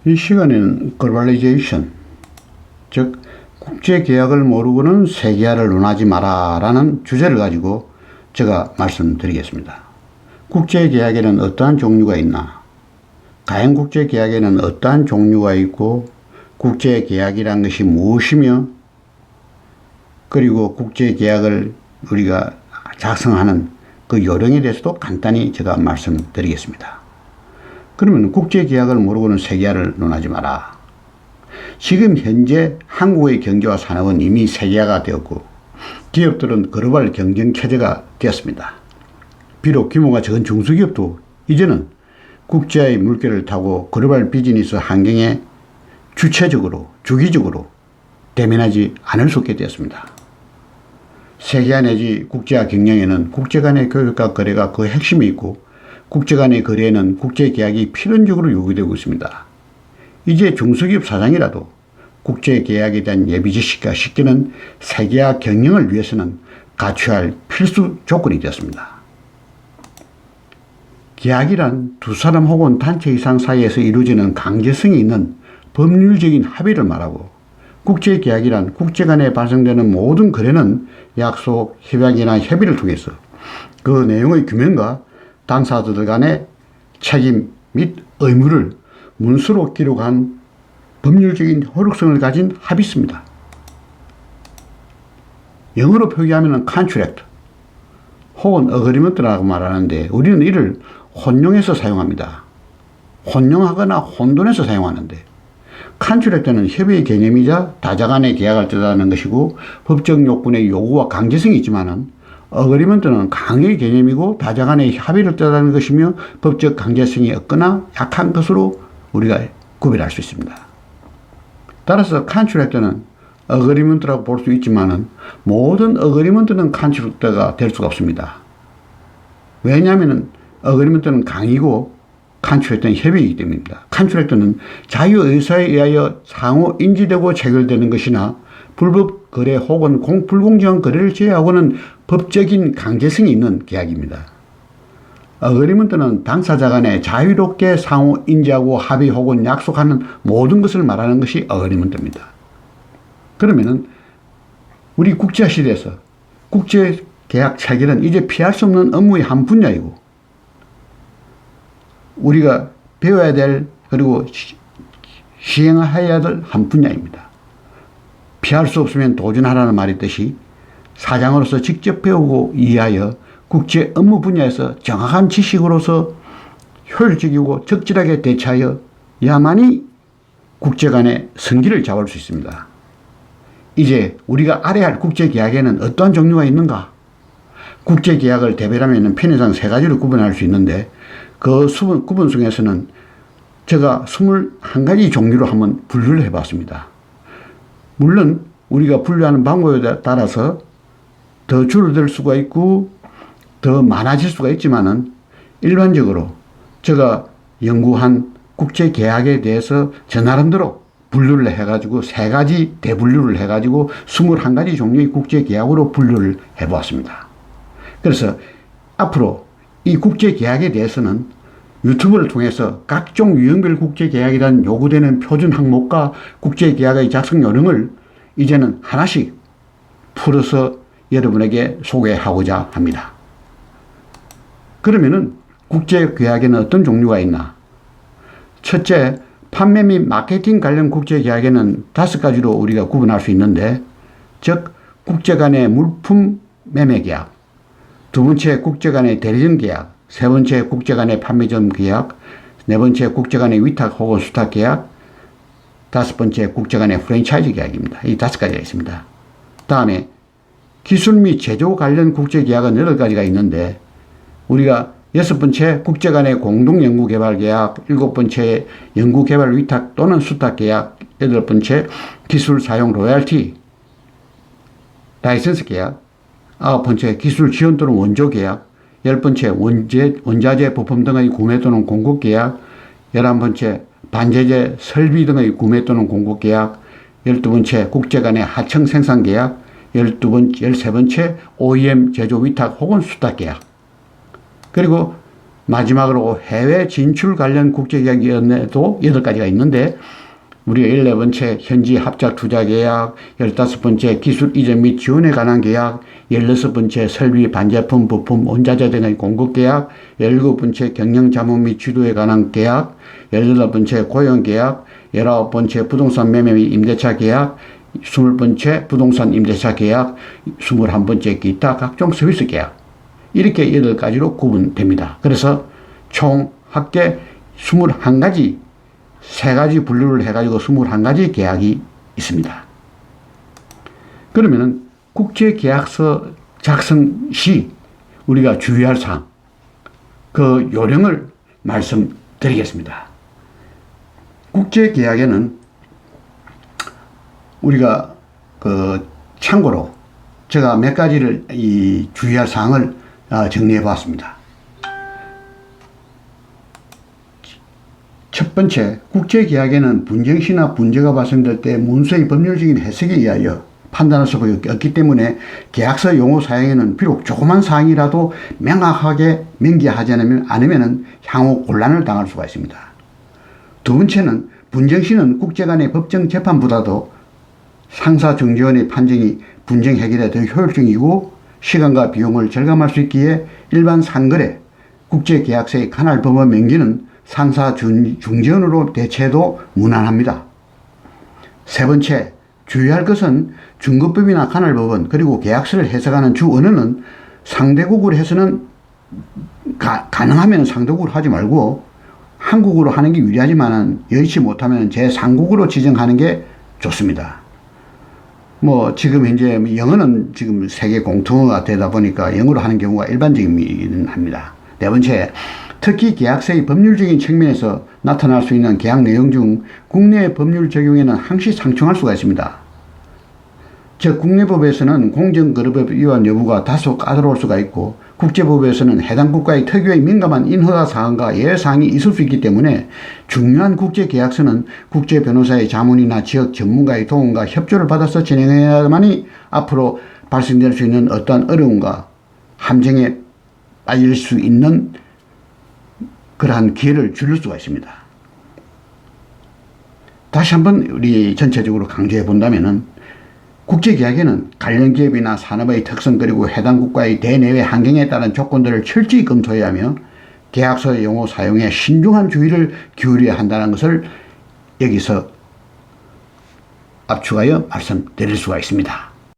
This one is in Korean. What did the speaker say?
이 시간에는 글로벌리제이션, 즉 국제계약을 모르고는 세계화를 논하지 마라 라는 주제를 가지고 제가 말씀드리겠습니다. 국제계약에는 어떠한 종류가 있나, 과연 국제계약에는 어떠한 종류가 있고 국제계약이란 것이 무엇이며, 그리고 국제계약을 우리가 작성하는 그 요령에 대해서도 간단히 제가 말씀드리겠습니다. 그러면 국제계약을 모르고는 세계화를 논하지 마라. 지금 현재 한국의 경제와 산업은 이미 세계화가 되었고 기업들은 글로벌 경쟁 체제가 되었습니다. 비록 규모가 적은 중소기업도 이제는 국제의 물결을 타고 글로벌 비즈니스 환경에 주체적으로 주기적으로 대면하지 않을 수 없게 되었습니다. 세계화 내지 국제화 경영에는 국제 간의 교육과 거래가 그 핵심이 있고 국제 간의 거래에는 국제계약이 필연적으로 요구되고 있습니다. 이제 중소기업 사장이라도 국제계약에 대한 예비지식과 쉽게는 세계화 경영을 위해서는 갖춰야 할 필수 조건이 되었습니다. 계약이란 두 사람 혹은 단체 이상 사이에서 이루어지는 강제성이 있는 법률적인 합의를 말하고, 국제계약이란 국제 간에 발생되는 모든 거래는 약속, 협약이나 협의를 통해서 그 내용의 규명과 당사자들 간의 책임 및 의무를 문서로 기록한 법률적인 효력성을 가진 합의서입니다. 영어로 표기하면 contract 혹은 agreement라고 말하는데 우리는 이를 혼용해서 사용합니다. 혼용하거나 혼돈해서 사용하는데, contract는 협의의 개념이자 다자 간의 계약을 뜻하는 것이고 법적 요건의 요구와 강제성이 있지만은 어그리먼트는 강의 개념이고 다자 간의 합의를 뜻하는 것이며 법적 강제성이 없거나 약한 것으로 우리가 구별할 수 있습니다. 따라서 컨트랙트는 어그리먼트라고 볼 수 있지만은 모든 어그리먼트는 컨트랙트가 될 수가 없습니다. 왜냐하면 어그리먼트는 강의고 컨트랙트는 협의이기 때문입니다. 컨트랙트는 자유의사에 의하여 상호 인지되고 체결되는 것이나 불법 거래 혹은 불공정한 거래를 제외하고는 법적인 강제성이 있는 계약입니다. 어그리먼트는 당사자 간에 자유롭게 상호 인지하고 합의 혹은 약속하는 모든 것을 말하는 것이 어그리먼트입니다. 그러면은 우리 국제화 시대에서 국제계약 체결은 이제 피할 수 없는 업무의 한 분야이고 우리가 배워야 될 그리고 시행해야 될 한 분야입니다. 피할 수 없으면 도전하라는 말이 있듯이 사장으로서 직접 배우고 이해하여 국제 업무 분야에서 정확한 지식으로서 효율적이고 적절하게 대처하여 야만이 국제 간의 성기를 잡을 수 있습니다. 이제 우리가 알아야 할 국제계약에는 어떠한 종류가 있는가? 국제계약을 대별하면 편의상 세 가지로 구분할 수 있는데 그 구분 중에서는 제가 21가지 종류로 한번 분류를 해봤습니다. 물론 우리가 분류하는 방법에 따라서 더 줄어들 수가 있고 더 많아질 수가 있지만은 일반적으로 제가 연구한 국제계약에 대해서 저 나름대로 분류를 해가지고 세 가지 대분류를 해가지고 21가지 종류의 국제계약으로 분류를 해보았습니다. 그래서 앞으로 이 국제계약에 대해서는 유튜브를 통해서 각종 유형별 국제계약이란 요구되는 표준 항목과 국제계약의 작성 요령을 이제는 하나씩 풀어서 여러분에게 소개하고자 합니다. 그러면은 국제계약에는 어떤 종류가 있나? 첫째, 판매 및 마케팅 관련 국제계약에는 5가지로 우리가 구분할 수 있는데, 즉 국제 간의 물품 매매 계약, 두 번째 국제 간의 대리점 계약, 세 번째 국제 간의 판매점 계약, 네 번째 국제 간의 위탁 혹은 수탁 계약, 다섯 번째 국제 간의 프랜차이즈 계약입니다. 이 5가지가 있습니다. 다음에 기술 및 제조 관련 국제 계약은 8가지가 있는데 우리가 6번째 국제 간의 공동 연구 개발 계약, 7번째 연구 개발 위탁 또는 수탁 계약, 8번째 기술 사용 로열티 라이선스 계약, 9번째 기술 지원 또는 원조 계약, 10번째 원자재 부품 등의 구매 또는 공급 계약, 11번째 반제재 설비 등의 구매 또는 공급 계약, 12번째 국제 간의 하청 생산 계약, 13번째 OEM 제조 위탁 혹은 수탁 계약. 그리고 마지막으로 해외 진출 관련 국제계약위원회도 8가지가 있는데 우리가 14번째 현지 합작 투자 계약, 15번째 기술 이전 및 지원에 관한 계약, 16번째 설비, 반제품, 부품, 원자재 등의 공급 계약, 17번째 경영 자문 및 지도에 관한 계약, 18번째 고용 계약, 19번째 부동산 매매 및 임대차 계약, 20번째 부동산 임대차 계약, 21번째 기타 각종 서비스 계약. 이렇게 8가지로 구분됩니다. 그래서 총 합계 21가지 3가지 분류를 해가지고 21가지 계약이 있습니다. 그러면은 국제계약서 작성 시 우리가 주의할 사항, 그 요령을 말씀드리겠습니다. 국제계약에는 우리가 참고로 제가 몇 가지를 주의할 사항을 정리해 보았습니다. 첫 번째, 국제계약에는 분쟁시나 문제가 발생될 때 문서의 법률적인 해석에 의하여 판단할 수가 없기 때문에 계약서 용어 사용에는 비록 조그만 사항이라도 명확하게 명기하지 않으면 향후 곤란을 당할 수가 있습니다. 두 번째는 분쟁시는 국제 간의 법정 재판보다도 상사중재원의 판정이 분쟁 해결에 더 효율적이고 시간과 비용을 절감할 수 있기에 일반 상거래, 국제계약서의 관할 법원 명기는 상사중재원으로 대체해도 무난합니다. 세 번째, 주의할 것은 중급법이나 관할법원 그리고 계약서를 해석하는 주 언어는 상대국으로 해서는 가능하면 상대국으로 하지 말고 한국어로 하는 게 유리하지만 여의치 못하면 제3국으로 지정하는 게 좋습니다. 지금 현재 영어는 지금 세계 공통어가 되다 보니까 영어로 하는 경우가 일반적이긴 합니다. 네 번째, 특히 계약서의 법률적인 측면에서 나타날 수 있는 계약 내용 중 국내 법률 적용에는 항시 상충할 수가 있습니다. 즉 국내법에서는 공정거래법 위반 여부가 다소 까다로울 수가 있고 국제법에서는 해당 국가의 특유의 민감한 인허가 사항과 예외사항이 있을 수 있기 때문에 중요한 국제계약서는 국제변호사의 자문이나 지역 전문가의 도움과 협조를 받아서 진행해야만이 앞으로 발생될 수 있는 어떠한 어려움과 함정에 빠질 수 있는 그러한 기회를 줄일 수가 있습니다. 다시 한번 우리 전체적으로 강조해 본다면은 국제계약에는 관련 기업이나 산업의 특성 그리고 해당 국가의 대내외 환경에 따른 조건들을 철저히 검토해야 하며 계약서의 용어 사용에 신중한 주의를 기울여야 한다는 것을 여기서 압축하여 말씀드릴 수가 있습니다.